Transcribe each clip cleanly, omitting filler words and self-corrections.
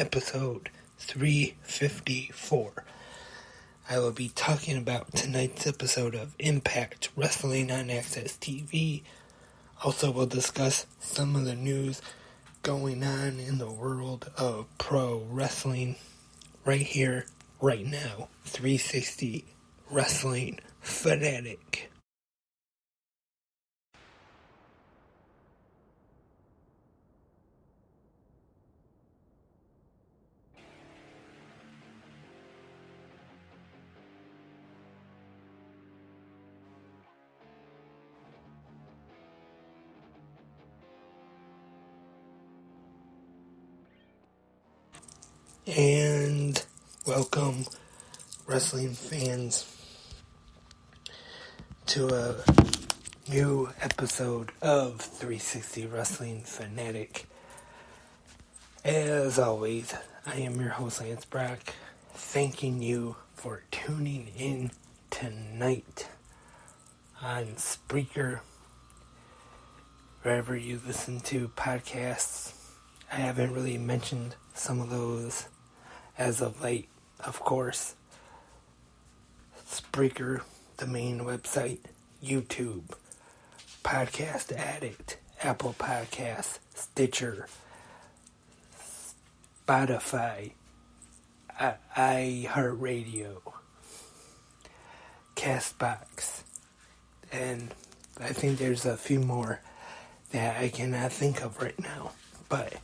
episode 354. I will be talking about tonight's episode of Impact Wrestling on Access TV. Also, we'll discuss some of the news going on in the world of pro wrestling right here, right now. 360 Wrestling Fanatic. And welcome, wrestling fans, to a new episode of 360 Wrestling Fanatic. As always, I am your host, Lance Brock, thanking you for tuning in tonight on Spreaker, wherever you listen to podcasts. I haven't really mentioned some of those as of late, of course. Spreaker, the main website, YouTube, Podcast Addict, Apple Podcasts, Stitcher, Spotify, iHeartRadio, Castbox, and I think there's a few more that I cannot think of right now, but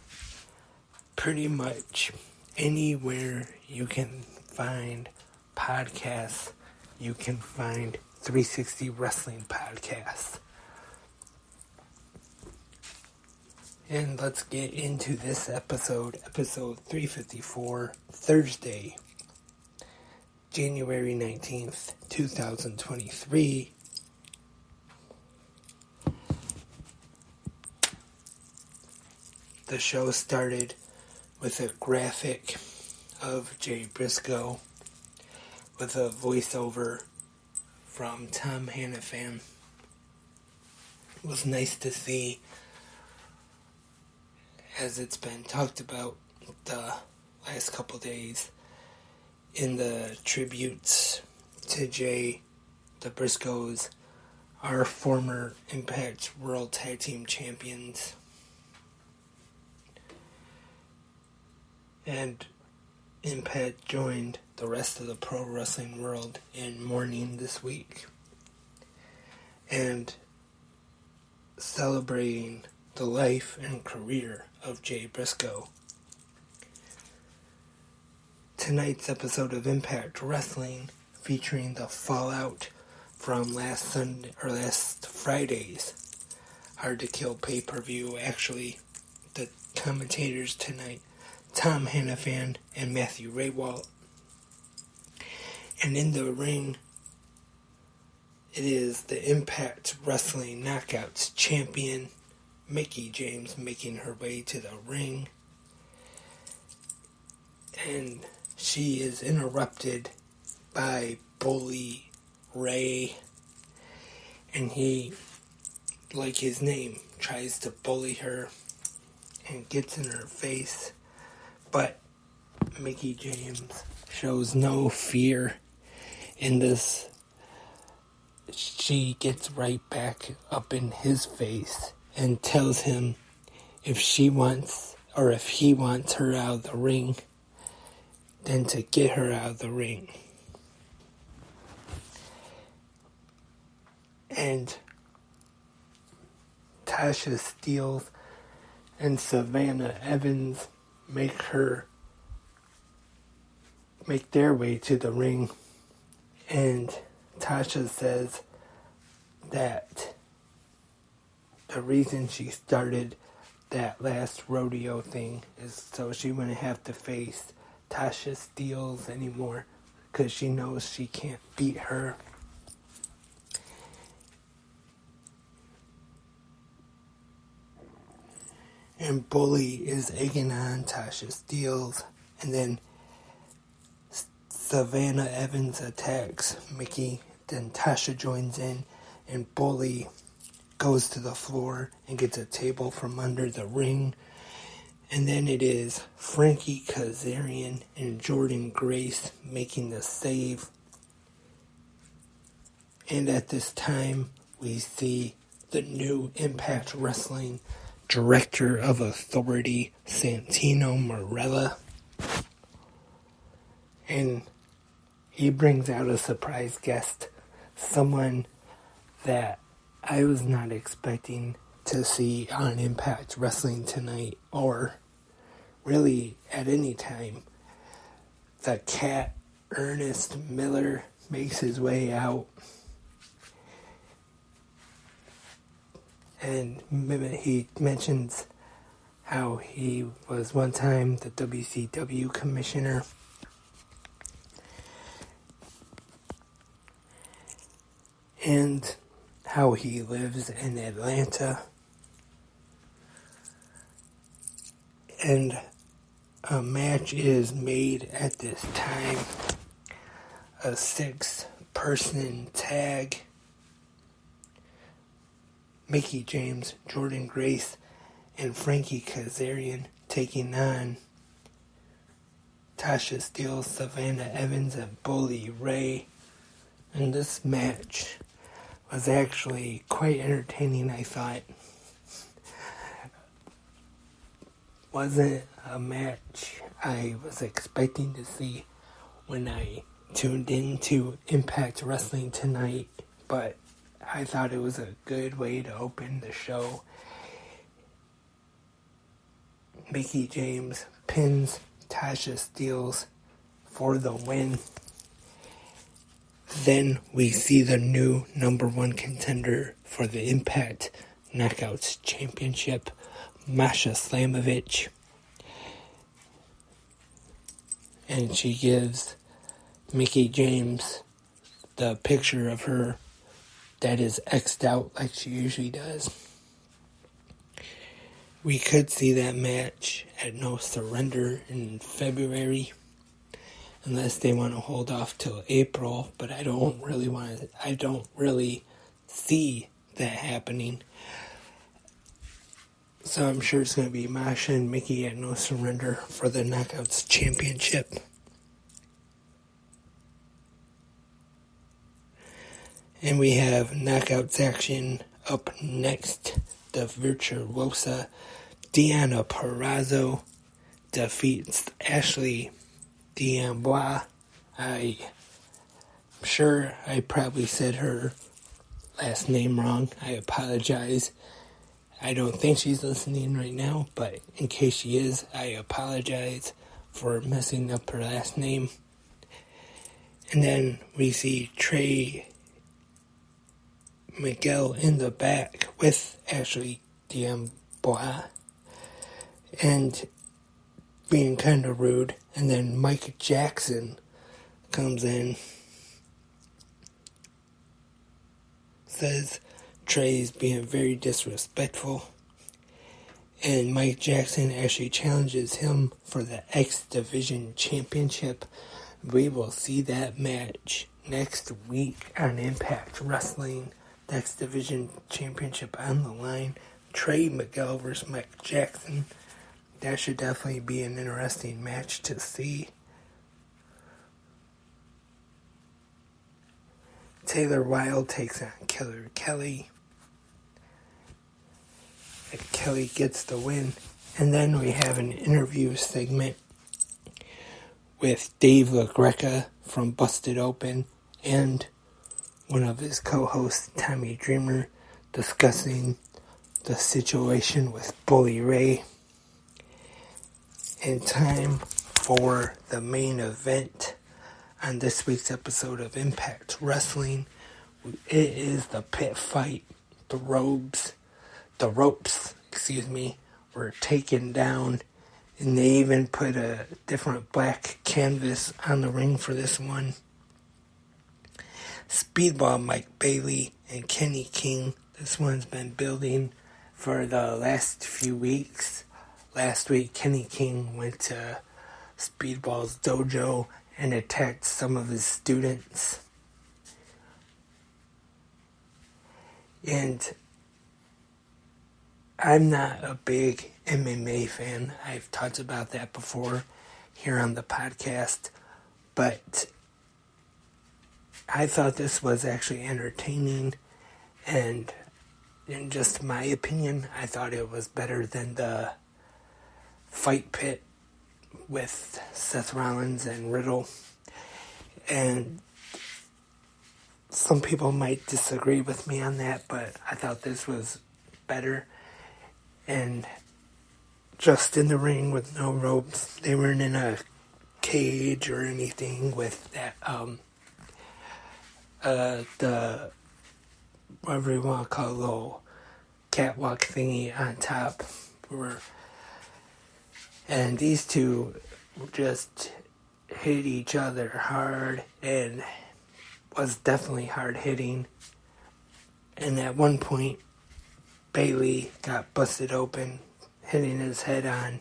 pretty much anywhere you can find podcasts, you can find 360 Wrestling Podcasts. And let's get into this episode 354, Thursday, January 19th, 2023. The show started with a graphic of Jay Briscoe with a voiceover from Tom Hannafan. It was nice to see, as it's been talked about the last couple days in the tributes to Jay, the Briscoes are former Impact World Tag Team Champions. And Impact joined the rest of the pro wrestling world in mourning this week and celebrating the life and career of Jay Briscoe. Tonight's episode of Impact Wrestling, featuring the fallout from last Friday's Hard to Kill pay-per-view. Actually, the commentators tonight, Tom Hannafan and Matthew Raywalt. And in the ring, it is the Impact Wrestling Knockouts champion, Mickie James, making her way to the ring. And she is interrupted by Bully Ray. And he, like his name, tries to bully her and gets in her face. But Mickie James shows no fear in this. She gets right back up in his face and tells him if he wants her out of the ring, then to get her out of the ring. And Tasha Steelz and Savannah Evans make their way to the ring, and Tasha says that the reason she started that last rodeo thing is so she wouldn't have to face Tasha Steelz anymore, because she knows she can't beat her. And Bully is egging on Tasha Steelz, and then Savannah Evans attacks Mickie, then Tasha joins in, and Bully goes to the floor and gets a table from under the ring, And then it is Frankie Kazarian and Jordan Grace making the save. And at this time, we see the new Impact Wrestling Director of Authority, Santino Marella. And he brings out a surprise guest, someone that I was not expecting to see on Impact Wrestling tonight, or really at any time. The Cat, Ernest Miller, makes his way out. And he mentions how he was one time the WCW commissioner. And how he lives in Atlanta. And a match is made at this time. A 6-person tag. Mickie James, Jordan Grace, and Frankie Kazarian taking on Tasha Steelz, Savannah Evans, and Bully Ray. And this match was actually quite entertaining, I thought. Wasn't a match I was expecting to see when I tuned into Impact Wrestling tonight, but I thought it was a good way to open the show. Mickie James pins Tasha Steelz for the win. Then we see the new number 1 contender for the Impact Knockouts Championship, Masha Slamovich. And she gives Mickie James the picture of her that is X'd out like she usually does. We could see that match at No Surrender in February, unless they want to hold off till April, but I don't really see that happening. So I'm sure it's going to be Masha and Mickie at No Surrender for the Knockouts Championship. And we have Knockouts action up next. The Virtuosa Deonna Purrazzo defeats Ashley D'Amboise. I'm sure I probably said her last name wrong. I apologize. I don't think she's listening right now, but in case she is, I apologize for messing up her last name. And then we see Trey Miguel in the back with Ashley D'Amboise and being kind of rude. And then Mike Jackson comes in, says Trey's being very disrespectful, and Mike Jackson actually challenges him for the X Division Championship. We will see that match next week on Impact Wrestling. The X Division Championship on the line. Trey Miguel versus Mike Jackson. That should definitely be an interesting match to see. Taylor Wilde takes on Killer Kelly. And Kelly gets the win. And then we have an interview segment with Dave LaGreca from Busted Open and one of his co-hosts, Tommy Dreamer, discussing the situation with Bully Ray. In time for the main event on this week's episode of Impact Wrestling. It is the pit fight. The ropes, were taken down, and they even put a different black canvas on the ring for this one. Speedball Mike Bailey and Kenny King. This one's been building for the last few weeks. Last week, Kenny King went to Speedball's dojo and attacked some of his students. And I'm not a big MMA fan. I've talked about that before here on the podcast, but I thought this was actually entertaining, and in just my opinion, I thought it was better than the fight pit with Seth Rollins and Riddle. And some people might disagree with me on that, but I thought this was better. And just in the ring with no ropes. They weren't in a cage or anything with that, the, whatever you want to call it, little catwalk thingy on top. And these two just hit each other hard and was definitely hard hitting. And at one point, Bailey got busted open, hitting his head on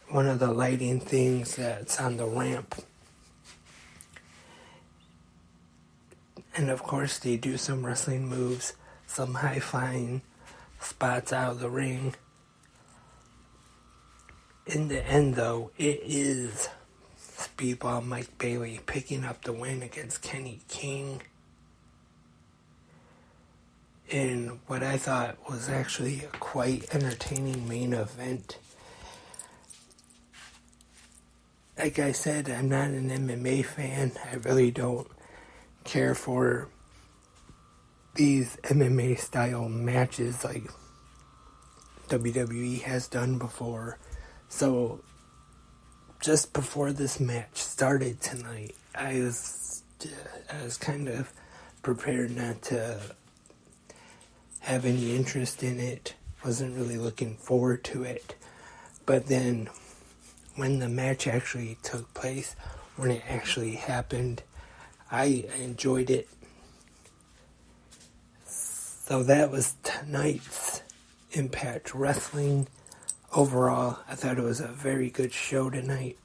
one of the lighting things that's on the ramp. And of course, they do some wrestling moves, some high-flying spots out of the ring. In the end, though, it is Speedball Mike Bailey picking up the win against Kenny King in what I thought was actually a quite entertaining main event. Like I said, I'm not an MMA fan. I really don't care for these MMA style matches like WWE has done before. So just before this match started tonight, I was kind of prepared not to have any interest in it. Wasn't really looking forward to it. But then when the match actually took place, when it actually happened, I enjoyed it. So that was tonight's Impact Wrestling. Overall, I thought it was a very good show tonight.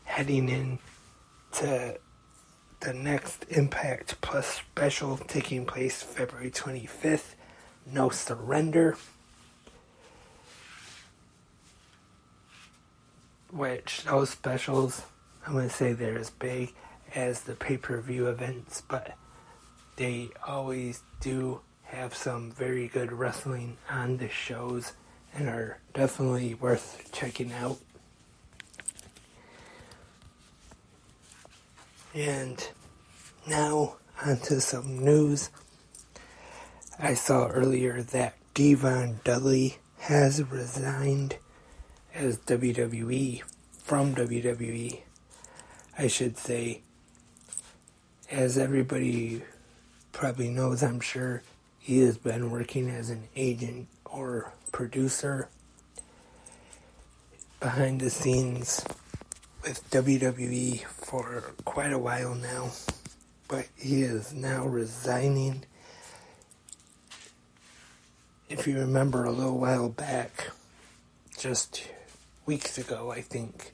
Heading in to the next Impact Plus special taking place February 25th, No Surrender, which those specials, I'm going to say they're as big as the pay-per-view events, but they always do have some very good wrestling on the shows and are definitely worth checking out. And now onto some news. I saw earlier that Devon Dudley has resigned as WWE, from WWE, I should say. As everybody probably knows, I'm sure, he has been working as an agent or producer behind the scenes with WWE for quite a while now, but he is now resigning. If you remember a little while back, just weeks ago I think,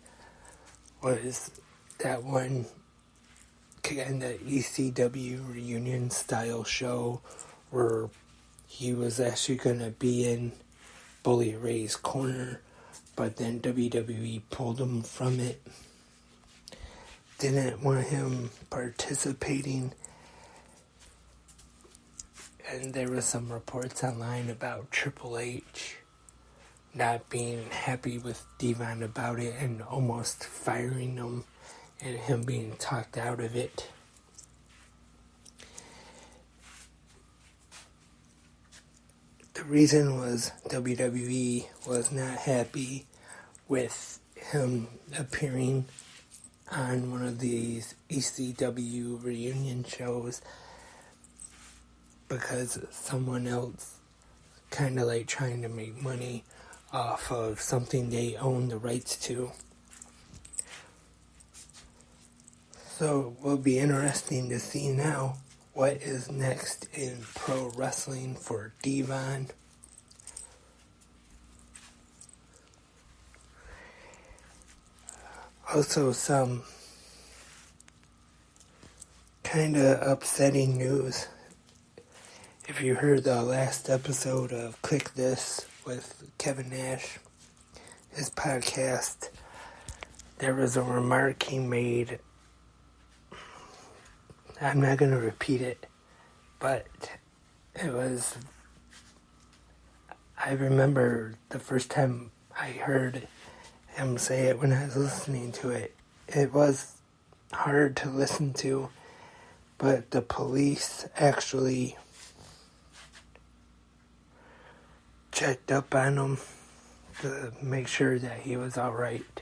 was that one kind of ECW reunion style show where he was actually going to be in Bully Ray's corner, but then WWE pulled him from it. Didn't want him participating. And there were some reports online about Triple H not being happy with Devon about it and almost firing him and him being talked out of it. The reason was WWE was not happy with him appearing on one of these ECW reunion shows because someone else kind of like trying to make money off of something they own the rights to. So it will be interesting to see now what is next in pro wrestling for Devon. Also, some kind of upsetting news. if you heard the last episode of Click This with Kevin Nash, his podcast, there was a remark he made. I'm not going to repeat it, but it was, I remember the first time I heard him say it when I was listening to it. It was hard to listen to, but the police actually checked up on him to make sure that he was alright.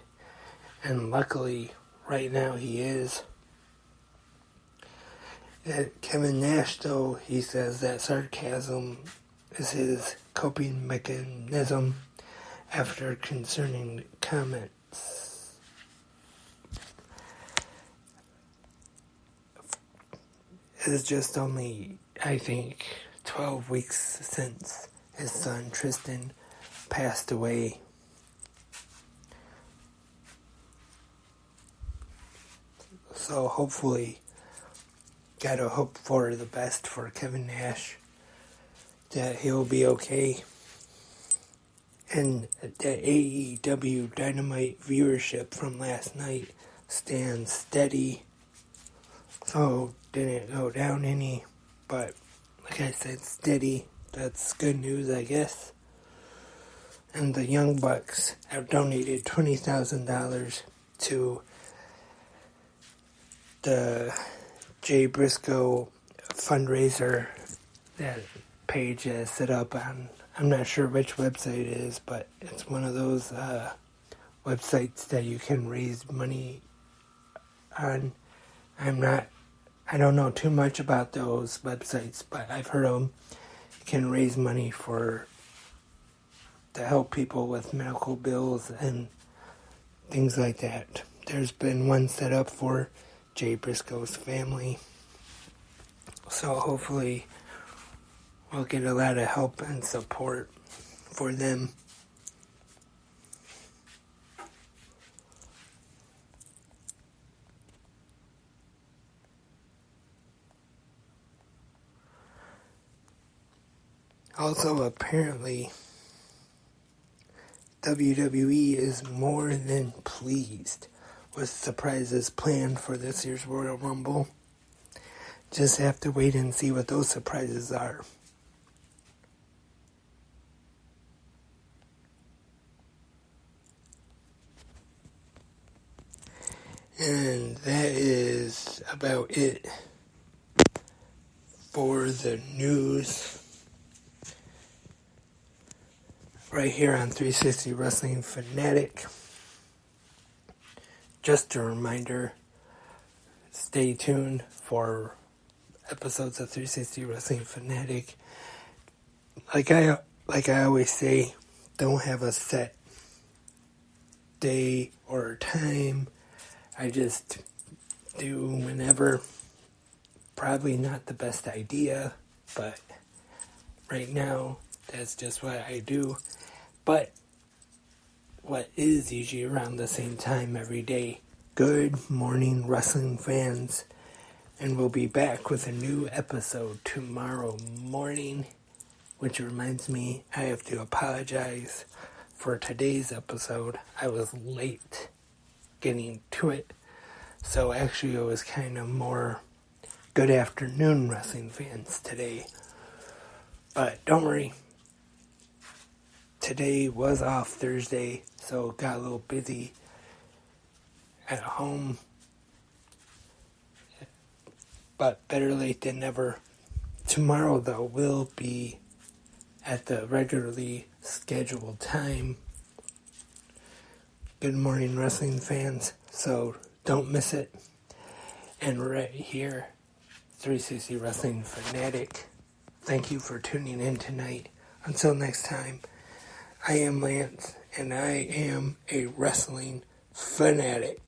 And luckily, right now he is. Kevin Nash, though, he says that sarcasm is his coping mechanism after concerning comments. It's just only, I think, 12 weeks since his son Tristan passed away. So hopefully, gotta hope for the best for Kevin Nash, that he'll be okay. And the AEW Dynamite viewership from last night stands steady. So didn't go down any, but like I said, steady. That's good news, I guess. And the Young Bucks have donated $20,000 to the Jay Briscoe fundraiser that page has set up on, I'm not sure which website it is, but it's one of those websites that you can raise money on. I don't know too much about those websites, but I've heard them. You can raise money to help people with medical bills and things like that. There's been one set up for Jay Briscoe's family. So hopefully we'll get a lot of help and support for them. Also, apparently, WWE is more than pleased with surprises planned for this year's Royal Rumble. Just have to wait and see what those surprises are. And that is about it for the news right here on 360 Wrestling Fanatic. Just a reminder, stay tuned for episodes of 360 Wrestling Fanatic. Like I always say, don't have a set day or time. I just do whenever. Probably not the best idea, but right now, that's just what I do. But what is usually around the same time every day. Good morning, wrestling fans. And we'll be back with a new episode tomorrow morning. Which reminds me, I have to apologize for today's episode. I was late getting to it. So actually it was kind of more good afternoon, wrestling fans, today. But don't worry. Today was off Thursday, so got a little busy at home. But better late than never. Tomorrow, though, will be at the regularly scheduled time. Good morning, wrestling fans. So don't miss it. And right here, 360 Wrestling Fanatic. Thank you for tuning in tonight. Until next time, I am Lance, and I am a wrestling fanatic.